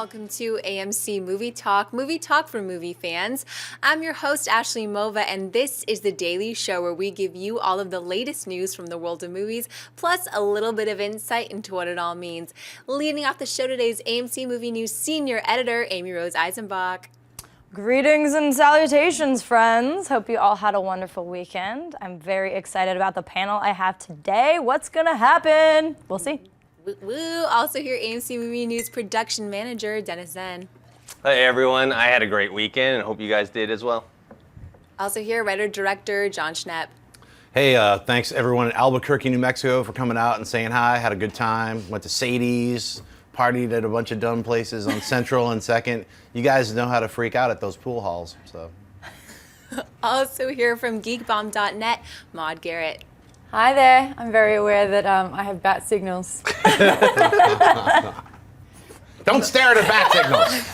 welcome to AMC Movie Talk for movie fans. I'm your host, Ashley Mova, and this is the daily show where we give you all of the latest news from the world of movies, plus a little bit of insight into what it all means. Leading off the show today is AMC Movie News senior editor, Amy Rose Eisenbach. Greetings and salutations, friends. Hope you all had a wonderful weekend. I'm very excited about the panel I have today. What's gonna happen? We'll see. Woo. Also here, AMC Movie News production manager, Dennis Zen. Hey everyone, I had a great weekend and hope you guys did as well. Also here, writer-director, John Schnepp. Hey, thanks everyone in Albuquerque, New Mexico for coming out and saying hi. Had a good time. Went to Sadie's, partied at a bunch of dumb places on Central and Second. You guys know how to freak out at those pool halls, so. Also here from geekbomb.net, Maude Garrett. Hi there. I'm very aware that I have bat signals. Don't stare at a bat signals.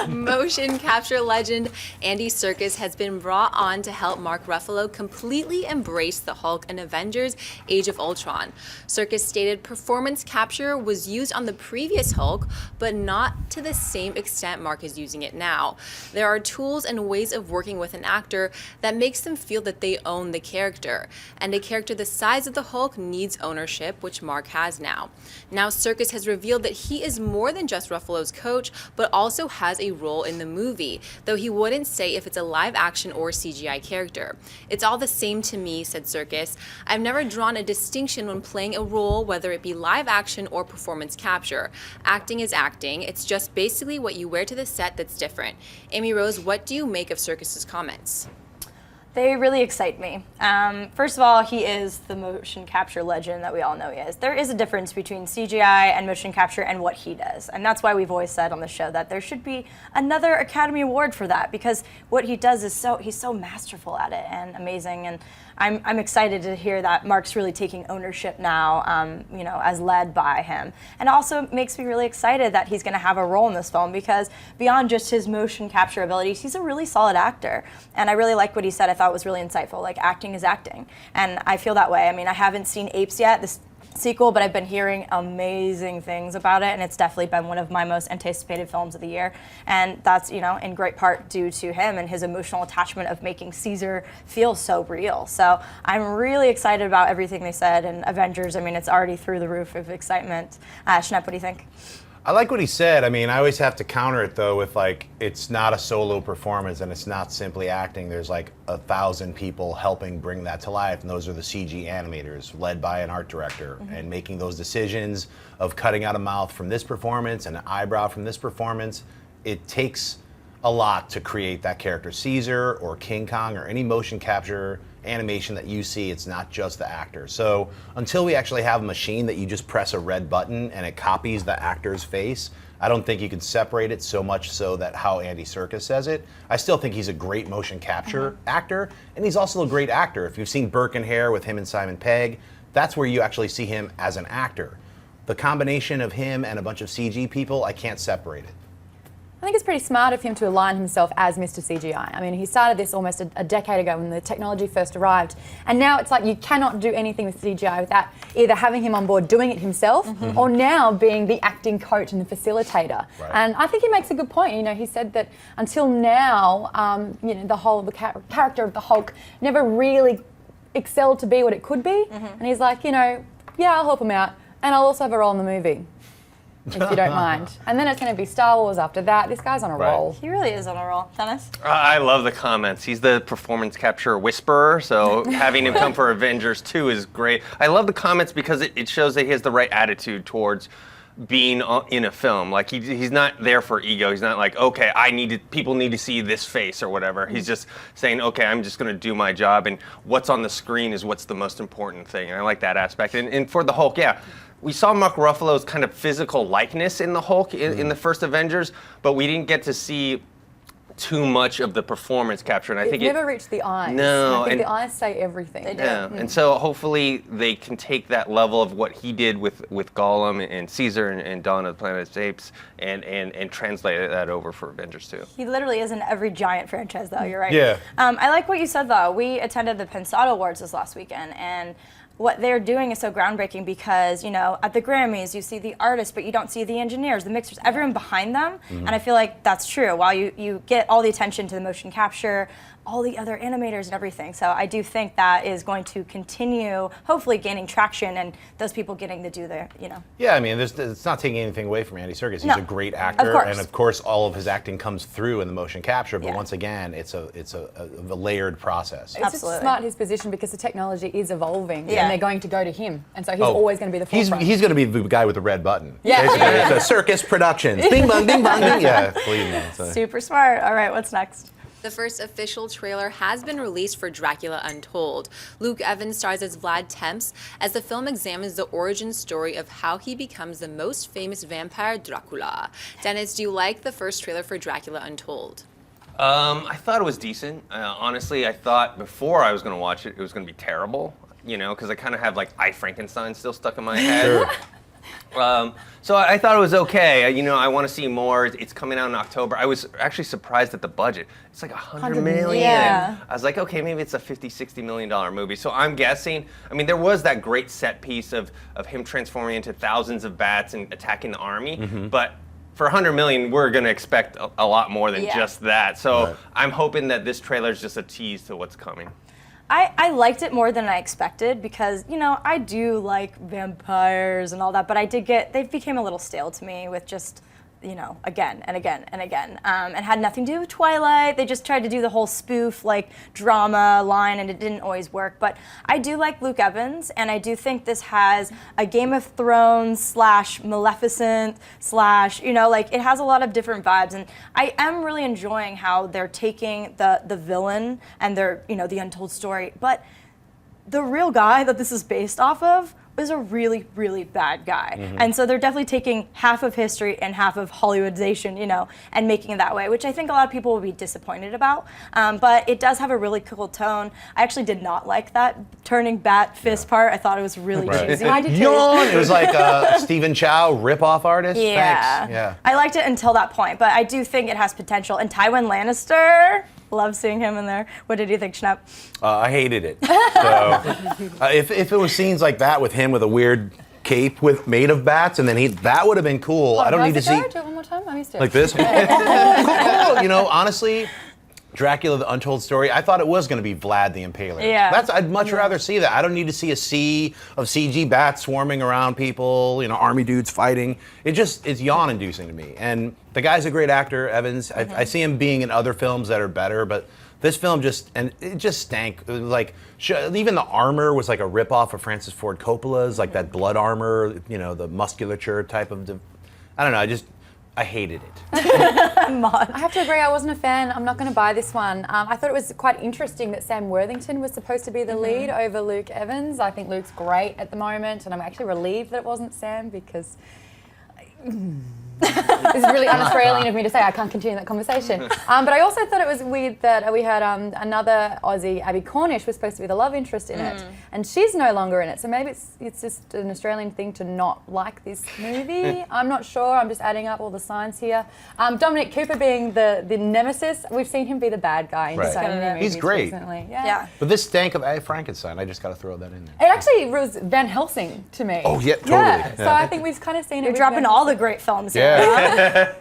Motion capture legend Andy Serkis has been brought on to help Mark Ruffalo completely embrace the Hulk in Avengers Age of Ultron. Serkis stated performance capture was used on the previous Hulk, but not to the same extent Mark is using it now. There are tools and ways of working with an actor that makes them feel that they own the character. And a character the size of the Hulk needs ownership, which Mark has now. Now Serkis has revealed that he is more than just Ruffalo's coach, but also has a role in the movie, though he wouldn't say if it's a live action or CGI character. It's all the same to me, said Serkis. I've never drawn a distinction when playing a role, whether it be live action or performance capture. Acting is acting. It's just basically what you wear to the set that's different. Amy Rose, what do you make of Serkis's comments? They really excite me. First of all, he is the motion capture legend that we all know he is. There is a difference between CGI and motion capture and what he does. And that's why we've always said on the show that there should be another Academy Award for that, because what he does is he's so masterful at it and amazing. And I'm excited to hear that Mark's really taking ownership now, as led by him. And also makes me really excited that he's gonna have a role in this film, because beyond just his motion capture abilities, he's a really solid actor. And I really like what he said. I thought it was really insightful. Like, acting is acting. And I feel that way. I mean, I haven't seen Apes yet, this sequel, but I've been hearing amazing things about it, and it's definitely been one of my most anticipated films of the year. And that's, in great part due to him and his emotional attachment of making Caesar feel so real. So I'm really excited about everything they said, and Avengers, it's already through the roof of excitement. Schnepp, what do you think? I like what he said. I always have to counter it though with it's not a solo performance and it's not simply acting. There's 1,000 people helping bring that to life, and those are the CG animators led by an art director, and making those decisions of cutting out a mouth from this performance and an eyebrow from this performance. It takes a lot to create that character. Caesar or King Kong or any motion capture animation that you see, it's not just the actor. So until we actually have a machine that you just press a red button and it copies the actor's face, I don't think you can separate it so much so that how Andy Serkis says it. I still think he's a great motion capture actor, and he's also a great actor. If you've seen Burke and Hare with him and Simon Pegg, that's where you actually see him as an actor. The combination of him and a bunch of CG people, I can't separate it. I think it's pretty smart of him to align himself as Mr. CGI. He started this almost a decade ago when the technology first arrived, and now it's like you cannot do anything with CGI without either having him on board doing it himself, or now being the acting coach and the facilitator. Right. And I think he makes a good point. He said that until now, the character of the Hulk never really excelled to be what it could be, and he's like, yeah, I'll help him out, and I'll also have a role in the movie, if you don't mind. And then it's going to be Star Wars after that. This guy's on a roll. He really is on a roll. Dennis? I love the comments. He's the performance capture whisperer, so having him come for Avengers 2 is great. I love the comments because it shows that he has the right attitude towards being in a film. He's not there for ego. He's not like, okay, people need to see this face or whatever. He's just saying, okay, I'm just going to do my job, and what's on the screen is what's the most important thing. And I like that aspect. And for the Hulk, yeah, we saw Mark Ruffalo's kind of physical likeness in the Hulk in the first Avengers, but we didn't get to see too much of the performance capture, and I think it never reached the eyes. No, I think the eyes say everything. They do. Yeah, and so hopefully they can take that level of what he did with Gollum and Caesar and Dawn of the Planet of the Apes and translate that over for Avengers 2. He literally is in every giant franchise, though. You're right. Yeah. I like what you said, though. We attended the Pensado Awards this last weekend, and what they're doing is so groundbreaking because, you know, at the Grammys, you see the artists, but you don't see the engineers, the mixers, everyone behind them. And I feel like that's true. While you get all the attention to the motion capture, all the other animators and everything. So I do think that is going to continue, hopefully gaining traction and those people getting to do their, you know. Yeah, I mean, it's not taking anything away from Andy Serkis. He's No, a great actor, course. and of course, all of his acting comes through in the motion capture. But Yeah. once again, it's a layered process. It's Absolutely. just smart his position because the technology is evolving Yeah. and they're going to go to him. And so he's Oh, always going to be the forefront. He's going to be the guy with the red button. Yeah. Basically, Yeah. it's a Circus Productions. Bing bong, ding bong, ding. Yeah, believe me. It's a- Super smart. All right, what's next? The first official trailer has been released for Dracula Untold. Luke Evans stars as Vlad Tepes as the film examines the origin story of how he becomes the most famous vampire, Dracula. Dennis, do you like the first trailer for Dracula Untold? I thought it was decent. Honestly, I thought before I was going to watch it was going to be terrible, you know, because I kind of have like I Frankenstein still stuck in my head. So I thought it was okay. You know, I want to see more. It's coming out in October. I was actually surprised at the budget. It's like $100 million. Yeah. I was like, okay, maybe it's a $50-60 million movie. So I'm guessing, I mean, there was that great set piece of him transforming into thousands of bats and attacking the army, but for $100 million, we're going to expect a lot more than Yeah. just that. So Right. I'm hoping that this trailer is just a tease to what's coming. I liked it more than I expected because, you know, I do like vampires and all that, but they became a little stale to me with just, you know, again and again and again, and had nothing to do with Twilight. They just tried to do the whole spoof, like, drama line, and it didn't always work. But I do like Luke Evans, and I do think this has a Game of Thrones / Maleficent / you know, like, it has a lot of different vibes, and I am really enjoying how they're taking the villain and their, you know, the untold story, but the real guy that this is based off of is a really, really bad guy. And so they're definitely taking half of history and half of Hollywoodization, you know, and making it that way, which I think a lot of people will be disappointed about. But it does have a really cool tone. I actually did not like that turning bat fist part. I thought it was really Right. cheesy. I did too. Yawn! It was like a Stephen Chow rip-off artist. Yeah. Thanks. Yeah. I liked it until that point, but I do think it has potential. And Tywin Lannister, love seeing him in there. What did you think, Schnapp? I hated it. So if it was scenes like that with him with a weird cape made of bats, and then that would have been cool. I don't need to see Do it one more time. I missed it. like this. Cool. You know, honestly, Dracula: The Untold Story. I thought it was going to be Vlad the Impaler. Yeah. I'd much rather see that. I don't need to see a sea of CG bats swarming around people. You know, army dudes fighting. It's yawn-inducing to me. And the guy's a great actor, Evans. I see him being in other films that are better, but this film just stank. It was like even the armor was like a ripoff of Francis Ford Coppola's, like that blood armor. You know, the musculature type of. I don't know. I hated it. I have to agree, I wasn't a fan. I'm not going to buy this one. I thought it was quite interesting that Sam Worthington was supposed to be the lead over Luke Evans. I think Luke's great at the moment, and I'm actually relieved that it wasn't Sam because this is really un-Australian of me to say. I can't continue that conversation. But I also thought it was weird that we had another Aussie, Abby Cornish, was supposed to be the love interest in it, and she's no longer in it. So maybe it's just an Australian thing to not like this movie. I'm not sure. I'm just adding up all the signs here. Dominic Cooper being the nemesis, we've seen him be the bad guy in Right. so many movies He's great. recently. Yeah. But this stank of A. Frankenstein. I just got to throw that in there. It actually was Van Helsing to me. Oh, yeah, totally. Yeah, so Yeah. I think we've kind of seen it. You're with dropping Van all the Helsing. great films here. Yeah.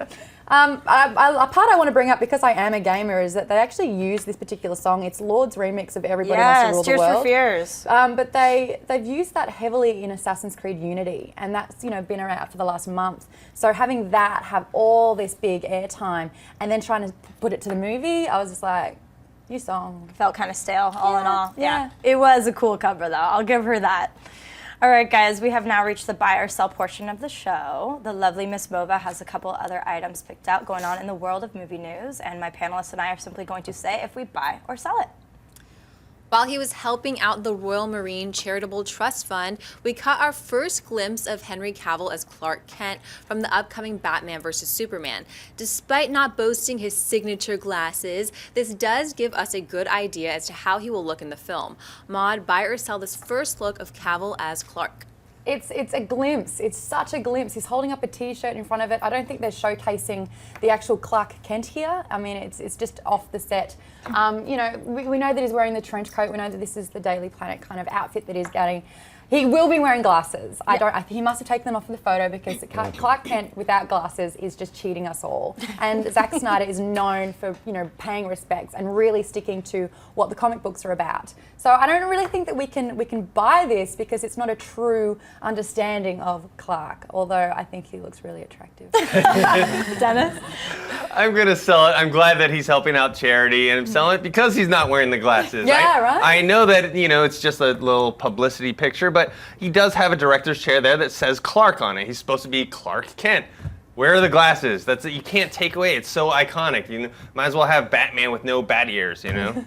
A part I want to bring up because I am a gamer is that they actually use this particular song. It's Lord's remix of Everybody Wants to Rule Tears the World. for Fears. But they've used that heavily in Assassin's Creed Unity, and that's been around for the last month. So having that have all this big airtime, and then trying to put it to the movie, I was just like, you song. Felt kind of stale, all in all. Yeah. It was a cool cover, though. I'll give her that. All right, guys, we have now reached the buy or sell portion of the show. The lovely Miss Mova has a couple other items picked out going on in the world of movie news, and my panelists and I are simply going to say if we buy or sell it. While he was helping out the Royal Marine Charitable Trust Fund, we caught our first glimpse of Henry Cavill as Clark Kent from the upcoming Batman vs. Superman. Despite not boasting his signature glasses, this does give us a good idea as to how he will look in the film. Maude, buy or sell this first look of Cavill as Clark? It's a glimpse. It's such a glimpse. He's holding up a T-shirt in front of it. I don't think they're showcasing the actual Clark Kent here. I mean, it's just off the set. You know, we know that he's wearing the trench coat. We know that this is the Daily Planet kind of outfit that he's getting. He will be wearing glasses. He must have taken them off for the photo because Clark Kent without glasses is just cheating us all. And Zack Snyder is known for, you know, paying respects and really sticking to what the comic books are about. So I don't really think that we can buy this because it's not a true understanding of Clark. Although I think he looks really attractive. Dennis? I'm gonna sell it. I'm glad that he's helping out charity, and I'm selling it because he's not wearing the glasses. Yeah, right? I know that, you know, it's just a little publicity picture, but he does have a director's chair there that says Clark on it. He's supposed to be Clark Kent. Where are the glasses? You can't take away. It's so iconic. You might as well have Batman with no bat ears, you know?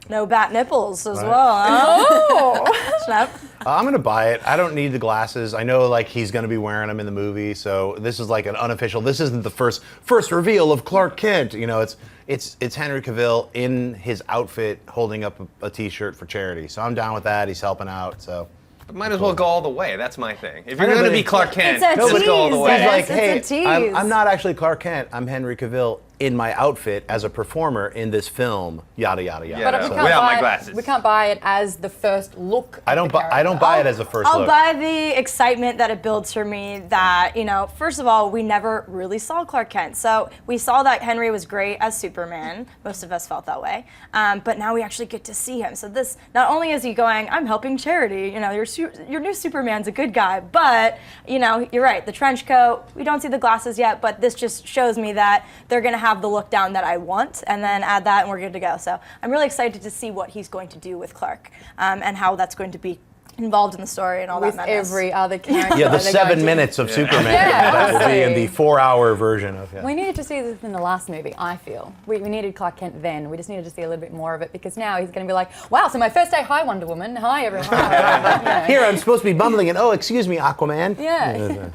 No bat nipples as well. Oh! Snap. I'm gonna buy it. I don't need the glasses. I know like he's gonna be wearing them in the movie, so this is like an unofficial. This isn't the first reveal of Clark Kent. You know, it's Henry Cavill in his outfit holding up a T-shirt for charity. So I'm down with that. He's helping out. So. But might as well go all the way. That's my thing. If you're going to be Clark Kent, It's a just go all the tease, way. He's like, Dennis, hey, it's a tease. I'm not actually Clark Kent. I'm Henry Cavill in my outfit as a performer in this film. Yada yada yada. Yeah. But we So- can't without buy my glasses. We can't buy it as the first look. I don't buy it as a first I'll look. buy the excitement that it builds for me that, you know, first of all, we never really saw Clark Kent. So we saw that Henry was great as Superman. Most of us felt that way. But now we actually get to see him. So this, not only is he going, I'm helping charity, you know, your new Superman's a good guy, but, you know, you're right, the trench coat, we don't see the glasses yet, but this just shows me that they're going to have the look down that I want, and then add that and we're good to go. So I'm really excited to see what he's going to do with Clark and how that's going to be involved in the story and all with that madness. every other character. Yeah, the that they're going 7 to- minutes of Superman Yeah, that will be in honestly. the 4-hour version of it. We needed to see this in the last movie, I feel. We needed Clark Kent then. We just needed to see a little bit more of it because now he's going to be like, wow, so my first day, hi Wonder Woman, hi everyone. You know. Here, I'm supposed to be bumbling, and oh, excuse me, Aquaman. Yeah.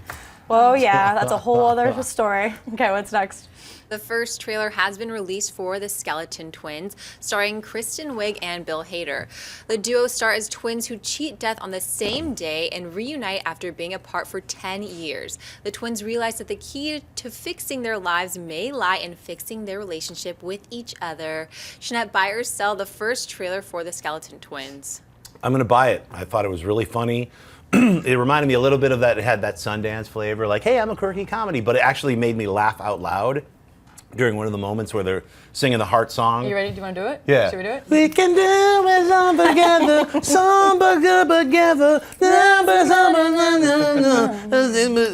Well, yeah, that's a whole other story. Okay, what's next? The first trailer has been released for The Skeleton Twins, starring Kristen Wiig and Bill Hader. The duo star as twins who cheat death on the same day and reunite after being apart for 10 years. The twins realize that the key to fixing their lives may lie in fixing their relationship with each other. Jeanette, buy or sell the first trailer for The Skeleton Twins? I'm going to buy it. I thought it was really funny. It reminded me a little bit of that. It had that Sundance flavor, like, hey, I'm a quirky comedy, but it actually made me laugh out loud during one of the moments where they're singing the heart song. You ready? Do you want to do it? Yeah. Should we do it? We can do it all together, samba together.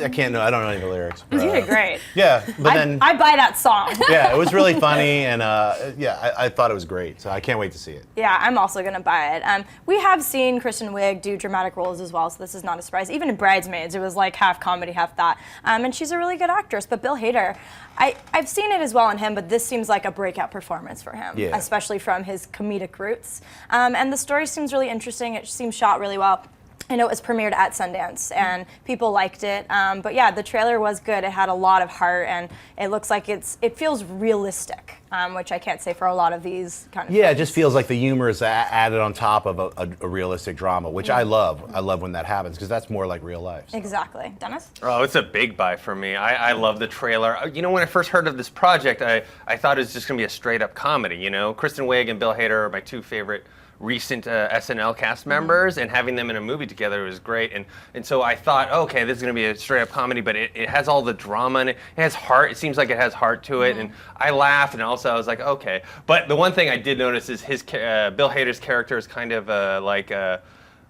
I can't know. I don't know any of the lyrics. You did great. Yeah, but then I buy that song. yeah, it was really funny, and I thought it was great. So I can't wait to see it. Yeah, I'm also going to buy it. We have seen Kristen Wiig do dramatic roles as well, so this is not a surprise. Even in Bridesmaids, it was like half comedy, half that. And she's a really good actress. But Bill Hader, I've seen it as well in him, but this seems like a breakout performance for him, Yeah. especially from his comedic roots. And the story seems really interesting. It seems shot really well. I know it was premiered at Sundance, and people liked it. But yeah, the trailer was good. It had a lot of heart, and it looks like it feels realistic, which I can't say for a lot of these kind of Yeah, it films. just feels like the humor is added on top of a realistic drama, which I love. I love when that happens because that's more like real life. So. Exactly. Dennis? Oh, it's a big buy for me. I love the trailer. You know, when I first heard of this project, I thought it was just going to be a straight-up comedy, you know? Kristen Wiig and Bill Hader are my two favorite recent SNL cast members, and having them in a movie together was great. And so I thought, okay, this is going to be a straight-up comedy, but it has all the drama in it. It has heart. It seems like it has heart to it. And I laughed, and also I was like, okay. But the one thing I did notice is his Bill Hader's character is kind of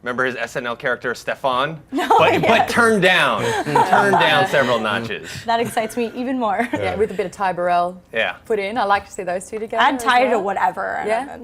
remember his SNL character, Stefan? But turned down. Turned down several notches. That excites me even more. Yeah, with a bit of Ty Burrell Yeah. put in. I like to see those two together. Add as Ty to well. whatever. Yeah.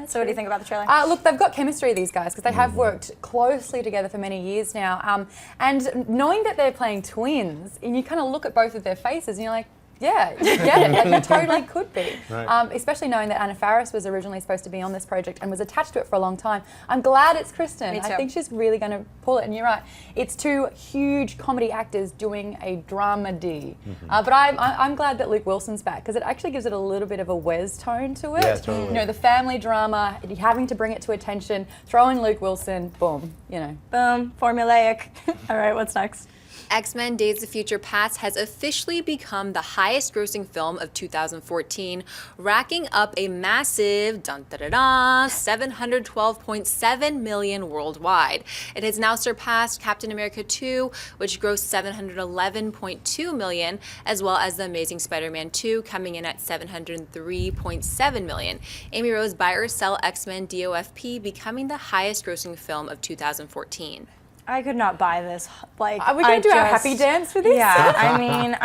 So what do you think about the trailer? Look, they've got chemistry, these guys, because they have worked closely together for many years now. And knowing that they're playing twins, and you kind of look at both of their faces and you're like, Yeah, you get it. Like, you totally could be. Right. Especially knowing that Anna Faris was originally supposed to be on this project and was attached to it for a long time. I'm glad it's Kristen. Me too. I think she's really going to pull it. And you're right. It's two huge comedy actors doing a dramedy. But I'm glad that Luke Wilson's back because it actually gives it a little bit of a Wes tone to it. Yeah, totally. You know, the family drama, having to bring it to attention, throwing Luke Wilson, boom, you know. Boom, formulaic. All right, what's next? X-Men Days of Future Past has officially become the highest grossing film of 2014, racking up a massive 712.7 million worldwide. It has now surpassed Captain America 2, which grossed 711.2 million, as well as The Amazing Spider-Man 2 coming in at 703.7 million. Amy Rose buy or sell X-Men DOFP becoming the highest grossing film of 2014. I could not buy this. Like, Are we going to do our happy dance for this? Yeah, I mean,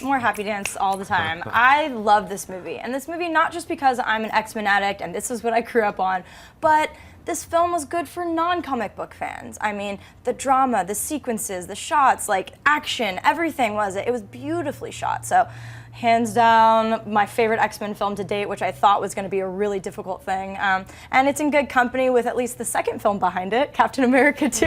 more happy dance all the time. I love this movie. And this movie, not just because I'm an X-Men addict and this is what I grew up on, but this film was good for non-comic book fans. I mean, the drama, the sequences, the shots, like action, everything was it. It was beautifully shot. So, hands down, my favorite X-Men film to date, which I thought was going to be a really difficult thing. And it's in good company with at least the second film behind it, Captain America 2.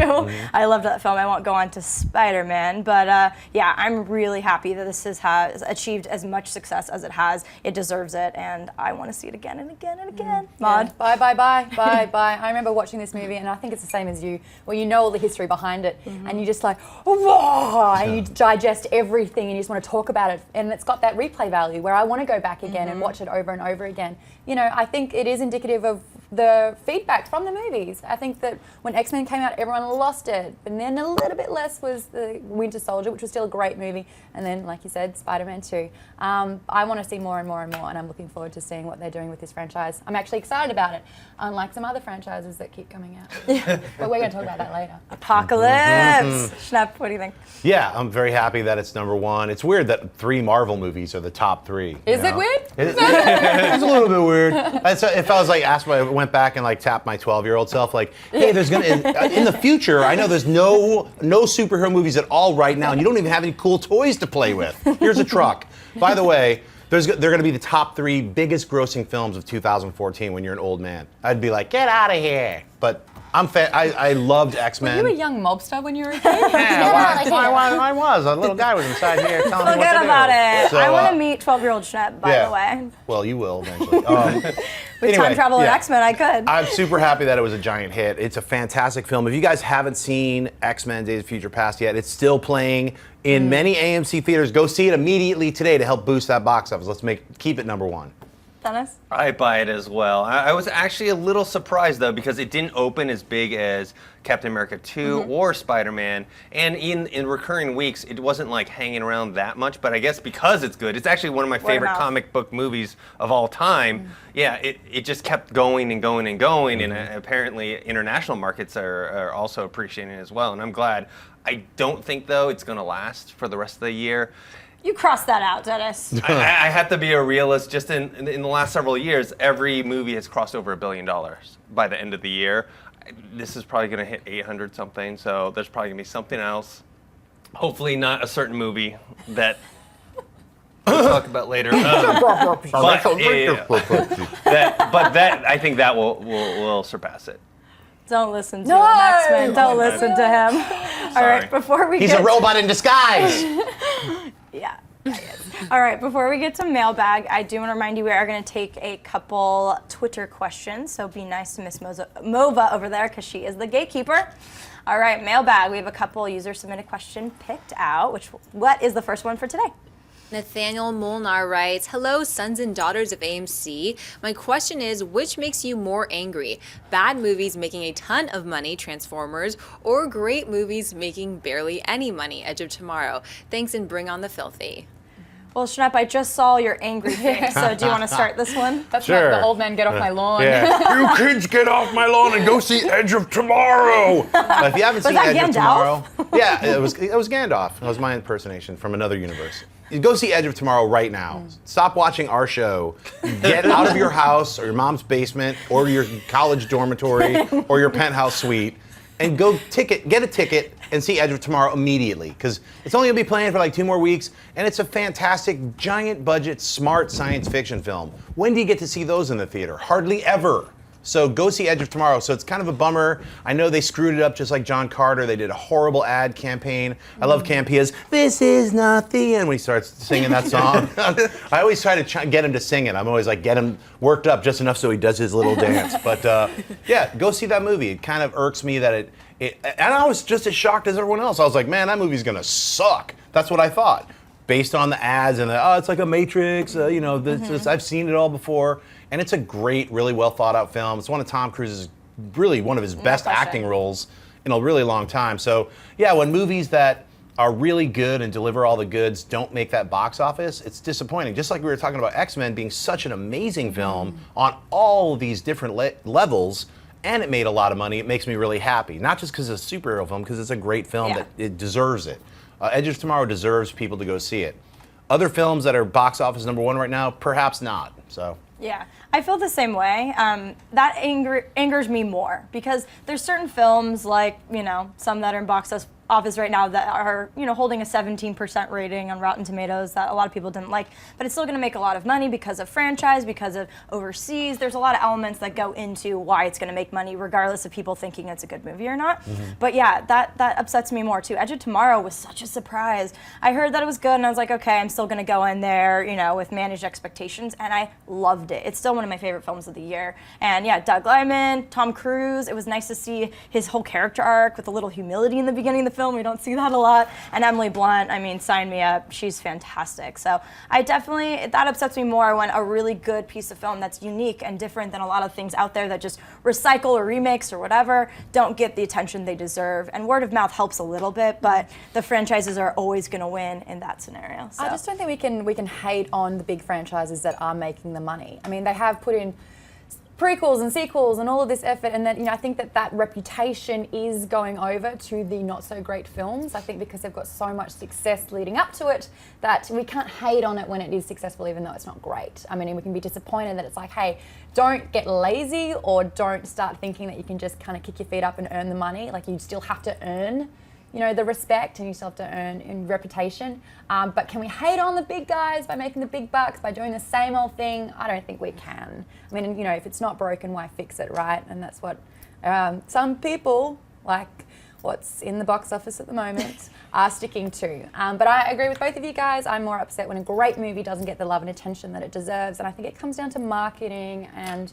I loved that film. I won't go on to Spider-Man. But yeah, I'm really happy that this has achieved as much success as it has. It deserves it, and I want to see it again and again and again. Maude? Bye. I remember watching this movie, and I think it's the same as you, where you know all the history behind it, and you just like, whoa, and you digest everything, and you just want to talk about it, and it's got that replay value where I want to go back again and watch it over and over again. You know, I think it is indicative of the feedback from the movies. I think that when X-Men came out, everyone lost it, and then a little bit less was the Winter Soldier, which was still a great movie, and then, like you said, Spider-Man 2. I want to see more and more and more, and I'm looking forward to seeing what they're doing with this franchise. I'm actually excited about it, unlike some other franchises that keep coming out. But we're going to talk about that later. Apocalypse! Schnepp, what do you think? Yeah, I'm very happy that it's number one. It's weird that 3 Marvel movies are the top 3. Is it weird? It's a little bit weird. If I was like went back and like tapped my 12-year-old self, like, hey, there's gonna in the future, I know there's no superhero movies at all right now, and you don't even have any cool toys to play with. Here's a truck. By the way, they're going to be the top 3 biggest grossing films of 2014 when you're an old man. I'd be like, get out of here. But I loved X-Men. Were you a young mobster when you were a kid? I was. A little guy was inside here telling me what to do. Forget about it. So, I want to meet 12-year-old Schnepp, by the way. Well, you will eventually. With time travel and X-Men, I could. I'm super happy that it was a giant hit. It's a fantastic film. If you guys haven't seen X-Men Days of Future Past yet, it's still playing in many AMC theaters. Go see it immediately today to help boost that box office. Let's keep it number 1. Dennis? I buy it as well. I was actually a little surprised though because it didn't open as big as Captain America 2 or Spider-Man, and in recurring weeks it wasn't like hanging around that much. But I guess because it's good, it's actually one of my favorite comic book movies of all time. Yeah, it just kept going and going and going, and apparently international markets are also appreciating it as well. And I'm glad. I don't think though it's going to last for the rest of the year. You crossed that out, Dennis. I have to be a realist. Just in the last several years, every movie has crossed over $1 billion by the end of the year. This is probably going to hit 800 something, so there's probably going to be something else. Hopefully not a certain movie that we'll talk about later. But that I think that will surpass it. Don't listen to him, X-Men. Don't listen to him. All right, before we He's a robot in disguise. Yeah. All right, before we get to Mailbag, I do want to remind you we are going to take a couple Twitter questions, so be nice to Miss Mova over there because she is the gatekeeper. All right, Mailbag. We have a couple user-submitted question picked out. What is the first one for today? Nathaniel Molnar writes, hello, sons and daughters of AMC. My question is, which makes you more angry? Bad movies making a ton of money, Transformers, or great movies making barely any money, Edge of Tomorrow? Thanks, and bring on the filthy. Well, Schnepp, I just saw your angry face, so do you want to start this one? That's Sure. like the old man get off my lawn. Yeah. You kids get off my lawn and go see Edge of Tomorrow. If you haven't seen that Edge of Gandalf? Tomorrow, yeah, it was Gandalf. It was my impersonation from another universe. You go see Edge of Tomorrow right now. Stop watching our show. Get out of your house or your mom's basement or your college dormitory or your penthouse suite and get a ticket and see Edge of Tomorrow immediately, because it's only gonna be playing for like 2 more weeks, and it's a fantastic, giant budget, smart science fiction film. When do you get to see those in the theater? Hardly ever. So go see Edge of Tomorrow. So it's kind of a bummer. I know they screwed it up just like John Carter. They did a horrible ad campaign. I love Campia's "This Is Not the End" when he starts singing that song. I always try to get him to sing it. I'm always like, get him worked up just enough so he does his little dance. But yeah, go see that movie. It kind of irks me that and I was just as shocked as everyone else. I was like, man, that movie's gonna suck. That's what I thought, based on the ads and it's like a Matrix. I've seen it all before. And it's a great, really well thought out film. It's one of Tom Cruise's, really one of his best acting roles in a really long time. So yeah, when movies that are really good and deliver all the goods don't make that box office, it's disappointing. Just like we were talking about XMen being such an amazing film on all of these different levels, and it made a lot of money, it makes me really happy. Not just because it's a superhero film, because it's a great film that it deserves it. Edge of Tomorrow deserves people to go see it. Other films that are box office #1 right now, perhaps not. So. Yeah, I feel the same way. That angers me more, because there's certain films, like, some that are in box office right now that are, holding a 17% rating on Rotten Tomatoes that a lot of people didn't like, but it's still going to make a lot of money because of franchise, because of overseas. There's a lot of elements that go into why it's going to make money, regardless of people thinking it's a good movie or not. But yeah, that upsets me more too. Edge of Tomorrow was such a surprise. I heard that it was good, and I was like, okay, I'm still going to go in there, with managed expectations, and I loved it. It's still one of my favorite films of the year. And yeah, Doug Liman, Tom Cruise. It was nice to see his whole character arc with a little humility in the beginning of the film. We don't see that a lot. And Emily Blunt, sign me up. She's fantastic. So that upsets me more when a really good piece of film that's unique and different than a lot of things out there that just recycle or remix or whatever don't get the attention they deserve. And word of mouth helps a little bit, but the franchises are always going to win in that scenario. So. I just don't think we can hate on the big franchises that are making the money. They have put in prequels and sequels and all of this effort, and that I think that reputation is going over to the not so great films. I think because they've got so much success leading up to it that we can't hate on it when it is successful, even though it's not great. We can be disappointed that it's like, hey, don't get lazy, or don't start thinking that you can just kind of kick your feet up and earn the money. Like, you still have to earn the respect, and you still have to earn in reputation. But can we hate on the big guys by making the big bucks, by doing the same old thing? I don't think we can. If it's not broken, why fix it, right? And that's what some people, like what's in the box office at the moment, are sticking to. But I agree with both of you guys. I'm more upset when a great movie doesn't get the love and attention that it deserves. And I think it comes down to marketing and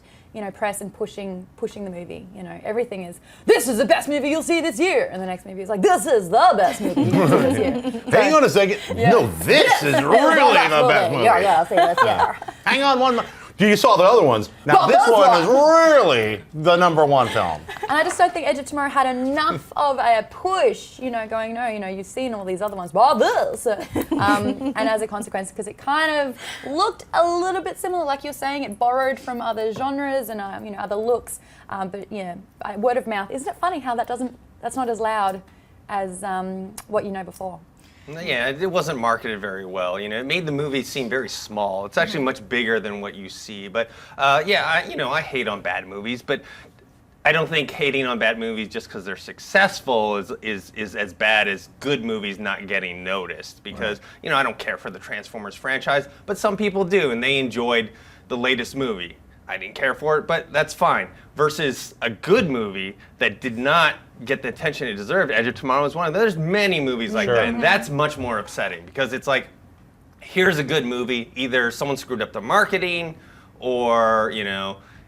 press and pushing the movie. Everything is, this is the best movie you'll see this year, and the next movie is like, this is the best movie you'll see this year. Hang on a second. Yeah. No, this is really the best movie. Yeah, I'll see this. Yeah. Hang on one. You saw the other ones. Now this one is really the #1 film. And I just don't think Edge of Tomorrow had enough of a push, going, no, you've seen all these other ones, but this. And as a consequence, because it kind of looked a little bit similar, like you're saying, it borrowed from other genres and other looks. But yeah, word of mouth. Isn't it funny how that's not as loud as what you know before? Yeah, it wasn't marketed very well. It made the movie seem very small. It's actually much bigger than what you see. But I hate on bad movies, but I don't think hating on bad movies just because they're successful is as bad as good movies not getting noticed. Because I don't care for the Transformers franchise, but some people do, and they enjoyed the latest movie. I didn't care for it, but that's fine. Versus a good movie that did not get the attention it deserved. Edge of Tomorrow is one of them. There's many movies like that, and that's much more upsetting, because it's like, here's a good movie. Either someone screwed up the marketing, or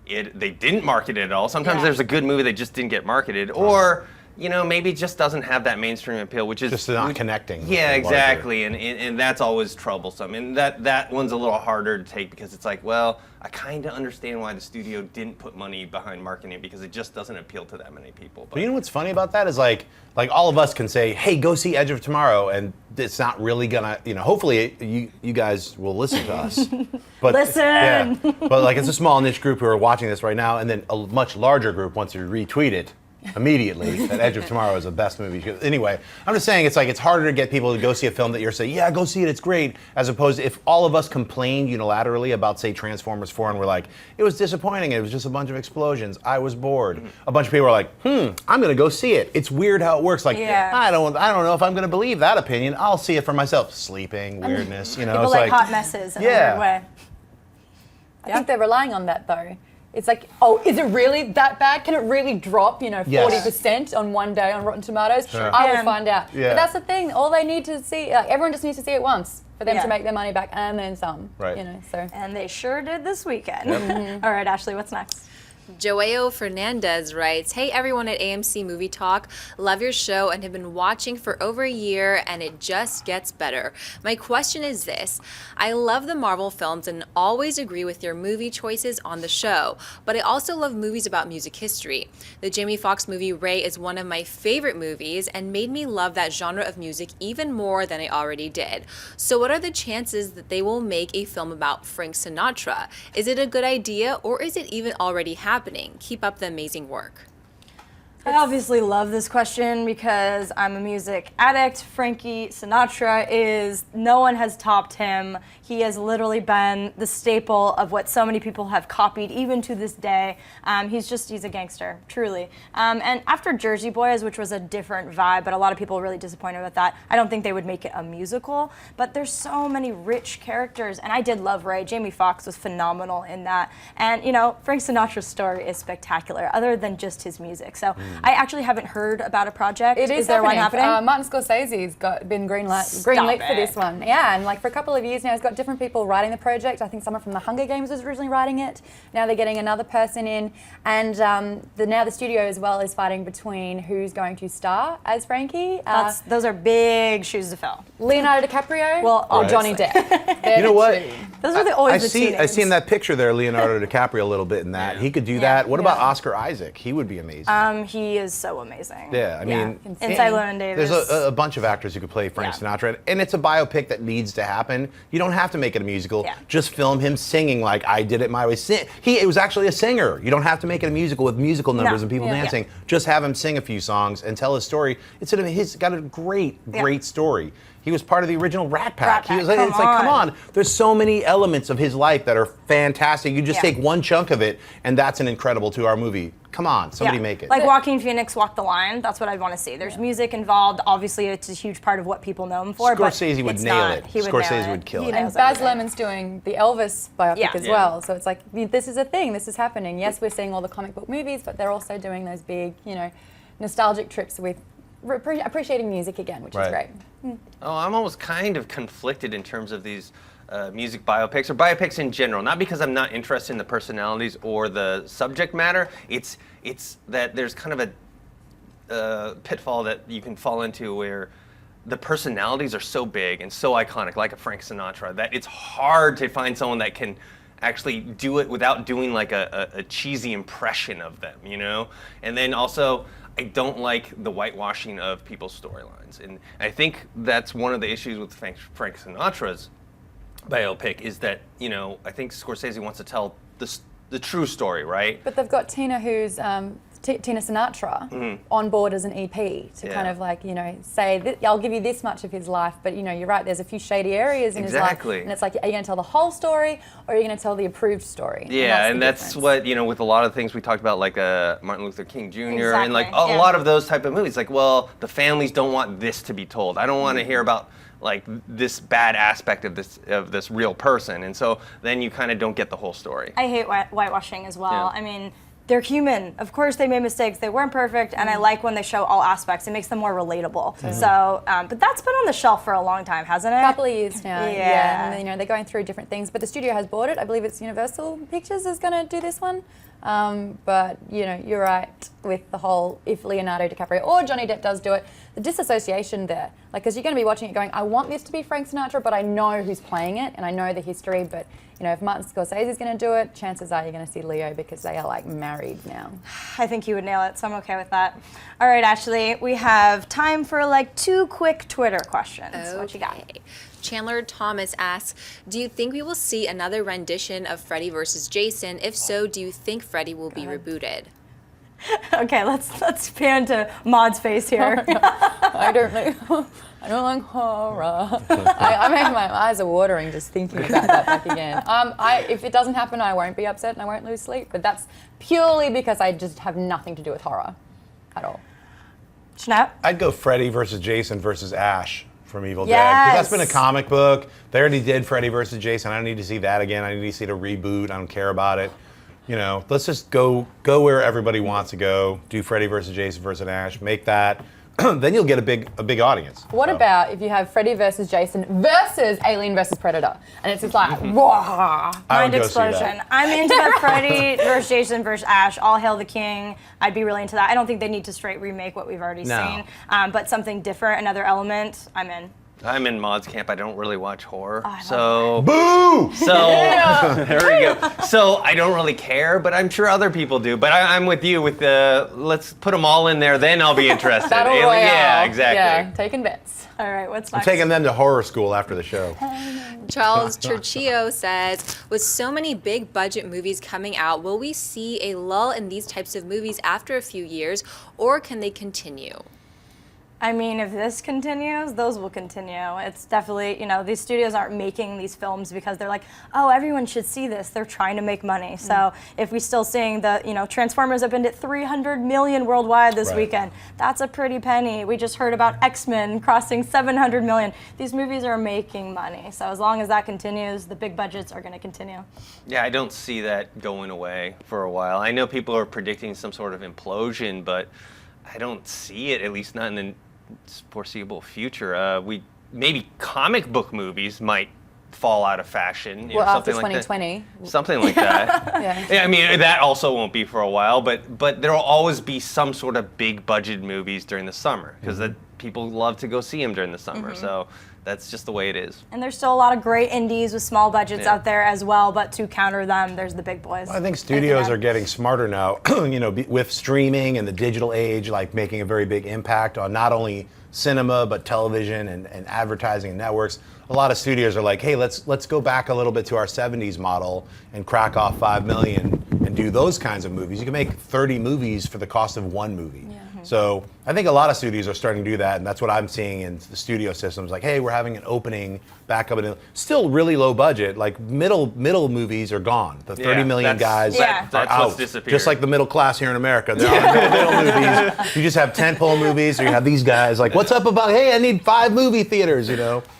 they didn't market it at all. Sometimes there's a good movie that just didn't get marketed, or maybe it just doesn't have that mainstream appeal, which is just not connecting. Yeah, exactly, and that's always troublesome. And that one's a little harder to take, because it's like, well, I kind of understand why the studio didn't put money behind marketing, because it just doesn't appeal to that many people. But you know what's funny about that is like all of us can say, hey, go see Edge of Tomorrow, and it's not really gonna, hopefully you guys will listen to us. But listen. Yeah, but it's a small niche group who are watching this right now, and then a much larger group once you retweet it. immediately that Edge of Tomorrow is the best movie. Anyway, I'm just saying it's harder to get people to go see a film that you're saying, yeah, go see it, it's great, as opposed to if all of us complained unilaterally about, say, Transformers 4 and we're like, it was disappointing, it was just a bunch of explosions, I was bored. A bunch of people are like, I'm gonna go see it. It's weird how it works. Like, I don't know if I'm gonna believe that opinion. I'll see it for myself. Sleeping, weirdness, you know. People like hot messes in a weird way. I think they're relying on that though. It's like, oh, is it really that bad? Can it really drop, 40% on one day on Rotten Tomatoes? Sure. I will find out. Yeah. But that's the thing. All they need to see, everyone just needs to see it once for them to make their money back and then some. Right. So. And they sure did this weekend. All right, Ashley, what's next? Joao Fernandez writes, hey everyone at AMC Movie Talk, love your show and have been watching for over a year and it just gets better. My question is this, I love the Marvel films and always agree with your movie choices on the show, but I also love movies about music history. The Jamie Foxx movie Ray is one of my favorite movies and made me love that genre of music even more than I already did. So what are the chances that they will make a film about Frank Sinatra? Is it a good idea or is it even already happening? Keep up the amazing work. I obviously love this question because I'm a music addict. Frankie Sinatra no one has topped him. He has literally been the staple of what so many people have copied, even to this day. He's a gangster, truly. And after Jersey Boys, which was a different vibe, but a lot of people were really disappointed with that, I don't think they would make it a musical, but there's so many rich characters, and I did love Ray. Jamie Foxx was phenomenal in that. And, Frank Sinatra's story is spectacular, other than just his music. So I actually haven't heard about a project. It is there one happening? Martin Scorsese's been greenlit for this one. Yeah, and for a couple of years now, he's got different people writing the project. I think someone from the Hunger Games was originally writing it. Now they're getting another person in, and now the studio as well is fighting between who's going to star as Frankie. Those are big shoes to fill. Leonardo DiCaprio or Johnny Depp. You know what? Those are always the two names. I see in that picture there, Leonardo DiCaprio a little bit in that. He could do that. What about Oscar Isaac? He would be amazing. He is so amazing. Yeah, I mean, Inside Llewyn Davis. There's a bunch of actors who could play Frank Sinatra, and it's a biopic that needs to happen. You don't have to make it a musical. Yeah. Just film him singing like I Did It My Way. It was actually a singer. You don't have to make it a musical with musical numbers and people dancing. Just have him sing a few songs and tell his story. He's got a great story. He was part of the original Rat Pack. Come on. There's so many elements of his life that are fantastic. You just take one chunk of it, and that's an incredible 2-hour movie. Come on, somebody make it. Like Joaquin Phoenix walk the line. That's what I'd want to see. There's music involved. Obviously, it's a huge part of what people know him for. Scorsese would nail it. Scorsese would kill it. And Baz Luhrmann's doing the Elvis biopic as well. So it's like, this is a thing. This is happening. Yes, we're seeing all the comic book movies, but they're also doing those big, nostalgic trips with appreciating music again, which is great. Oh, I'm almost kind of conflicted in terms of these music biopics or biopics in general. Not because I'm not interested in the personalities or the subject matter. It's that there's kind of a pitfall that you can fall into where the personalities are so big and so iconic, like a Frank Sinatra, that it's hard to find someone that can actually do it without doing like a cheesy impression of them, And then also, I don't like the whitewashing of people's storylines. And I think that's one of the issues with Frank Sinatra's biopic is that, I think Scorsese wants to tell the true story, right? But they've got Tina, who's Tina Sinatra, on board as an EP to kind of say, I'll give you this much of his life, but you're right, there's a few shady areas in his life. And it's like, are you going to tell the whole story or are you going to tell the approved story? Yeah, and that's what, with a lot of things we talked about, like Martin Luther King Jr. and like a lot of those type of movies. Like, well, the families don't want this to be told. I don't want to hear about like this bad aspect of this real person. And so then you kind of don't get the whole story. I hate whitewashing as well. I mean, they're human. Of course they made mistakes. They weren't perfect, and I like when they show all aspects. It makes them more relatable. So, but that's been on the shelf for a long time, hasn't it? A couple of years now. And, they're going through different things. But the studio has bought it. I believe it's Universal Pictures is going to do this one. But, you're right with the whole, if Leonardo DiCaprio or Johnny Depp does do it, the disassociation there. Like, because you're going to be watching it going, I want this to be Frank Sinatra, but I know who's playing it, and I know the history, but if Martin Scorsese is going to do it, chances are you're going to see Leo because they are like married now. I think he would nail it, so I'm okay with that. All right, Ashley, we have time for like 2 quick Twitter questions. Okay. What you got? Chandler Thomas asks, do you think we will see another rendition of Freddy versus Jason? If so, do you think Freddy will be rebooted? Okay, let's pan to Maude's face here. I don't know. I don't like horror. My eyes are watering just thinking about that back again. If it doesn't happen, I won't be upset and I won't lose sleep. But that's purely because I just have nothing to do with horror at all. Schnapp? I'd go Freddy versus Jason versus Ash from Evil Dead. Yes. 'Cause that's been a comic book. They already did Freddy versus Jason. I don't need to see that again. I need to see the reboot. I don't care about it. You know, let's just go where everybody wants to go. Do Freddy versus Jason versus Ash. Make that. Then you'll get a big audience. What about if you have Freddy versus Jason versus Alien versus Predator? And it's just like, whoa. Mind I would go see explosion. that. I'm into the Freddy versus Jason versus Ash. All Hail the King. I'd be really into that. I don't think they need to straight remake what we've already seen. But something different, another element, I'm in. I'm in Maude's camp. I don't really watch horror, Boo! there we go. So I don't really care, but I'm sure other people do. But I'm with you with the let's put them all in there, then I'll be interested. Battle Alien- Royale. Yeah, exactly. Yeah, taking bets. All right, what's I'm next? taking them to horror school after the show. Charles Churchillo says, with so many big budget movies coming out, will we see a lull in these types of movies after a few years, or can they continue? I mean, if this continues, those will continue. It's definitely, these studios aren't making these films because they're like, oh, everyone should see this. They're trying to make money. So if we're still seeing the, Transformers opened at 300 million worldwide this weekend, that's a pretty penny. We just heard about XMen crossing 700 million. These movies are making money. So as long as that continues, the big budgets are going to continue. Yeah, I don't see that going away for a while. I know people are predicting some sort of implosion, but I don't see it, at least not in the foreseeable future. Maybe comic book movies might fall out of fashion. Well, after something like 2020. that. Something like that. Yeah. I mean, that also won't be for a while, but there will always be some sort of big budget movies during the summer because people love to go see them during the summer. So that's just the way it is. And there's still a lot of great indies with small budgets out there as well, but to counter them, there's the big boys. I think studios are getting smarter now, with streaming and the digital age, like making a very big impact on not only cinema, but television and advertising and networks. A lot of studios are like, hey, let's go back a little bit to our 70s model and crack off $5 million and do those kinds of movies. You can make 30 movies for the cost of one movie. Yeah. So I think a lot of studios are starting to do that, and that's what I'm seeing in the studio systems. Like, hey, we're having an opening back up, and still really low budget. Like middle movies are gone. The 30 million guys Yeah. are That's out. what's disappeared. Just like the middle class here in America, there are no middle movies. You just have tentpole movies, or you have these guys like, what's up about? Hey, I need 5 movie theaters.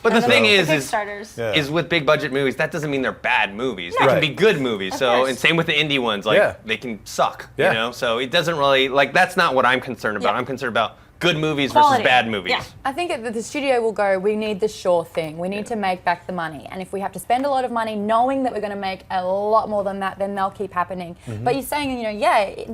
But the thing is Kickstarters. is with big budget movies, that doesn't mean they're bad movies. They Right. can be good movies. course. And same with the indie ones, like they can suck. Yeah. So it doesn't really that's not what I'm concerned about. Yeah. I'm concerned about good movies Quality. versus bad movies. Yeah. I think that the studio will go, we need the sure thing. We need to make back the money. And if we have to spend a lot of money knowing that we're going to make a lot more than that, then they'll keep happening. But you're saying,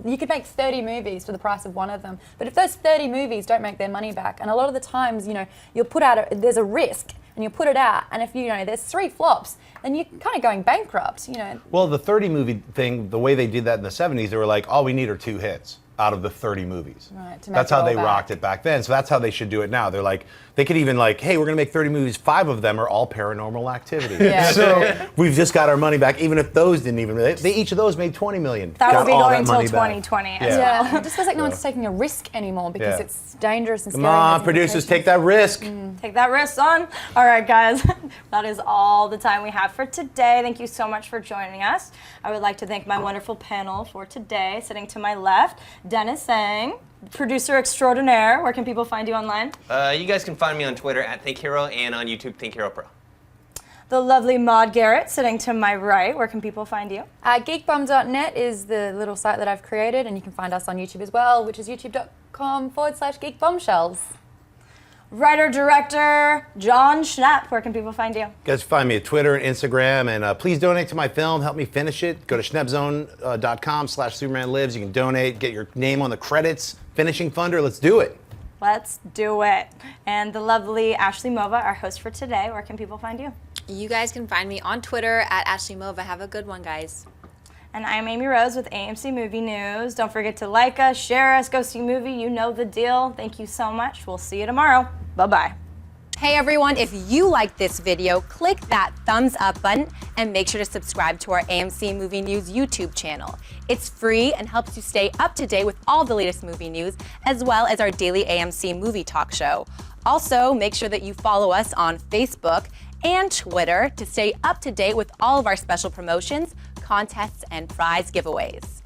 you could make 30 movies for the price of one of them. But if those 30 movies don't make their money back, and a lot of the times, you'll put out, there's a risk, and you'll put it out, and if there's 3 flops, then you're kind of going bankrupt, Well, the 30 movie thing, the way they did that in the 70s, they were like, all we need are 2 hits out of the 30 movies. Right, to make That's it how all they back. rocked it back then. So that's how they should do it now. They're like, they could even hey, we're going to make 30 movies. 5 of them are all Paranormal Activity. Yeah. So we've just got our money back, even if those didn't even, each of those made 20 million. That will Got be all going that until money back. 2020 as Yeah. well. Yeah, it just feels like no one's taking a risk anymore because Yeah. it's dangerous and Come scary. on, and there's producers, take that risk. Take that risk on. All right, guys, that is all the time we have for today. Thank you so much for joining us. I would like to thank my wonderful panel for today. Sitting to my left, Dennis Sang, producer extraordinaire. Where can people find you online? You guys can find me on Twitter at ThinkHero and on YouTube ThinkHeroPro. The lovely Maude Garrett, sitting to my right. Where can people find you? Geekbum.net is the little site that I've created, and you can find us on YouTube as well, which is youtube.com/geekbombshells. Writer-director John Schnapp. Where can people find you? You guys find me at Twitter and Instagram, and please donate to my film. Help me finish it. Go to schneppzone.com/SupermanLives. You can donate, get your name on the credits. Finishing funder. Let's do it. Let's do it. And the lovely Ashley Mova, our host for today. Where can people find you? You guys can find me on Twitter at Ashley Mova. Have a good one, guys. And I'm Amy Rose with AMC Movie News. Don't forget to like us, share us, go see a movie. You know the deal. Thank you so much. We'll see you tomorrow. Bye-bye. Hey everyone, if you liked this video, click that thumbs up button and make sure to subscribe to our AMC Movie News YouTube channel. It's free and helps you stay up to date with all the latest movie news, as well as our daily AMC Movie Talk show. Also, make sure that you follow us on Facebook and Twitter to stay up to date with all of our special promotions, contests, and prize giveaways.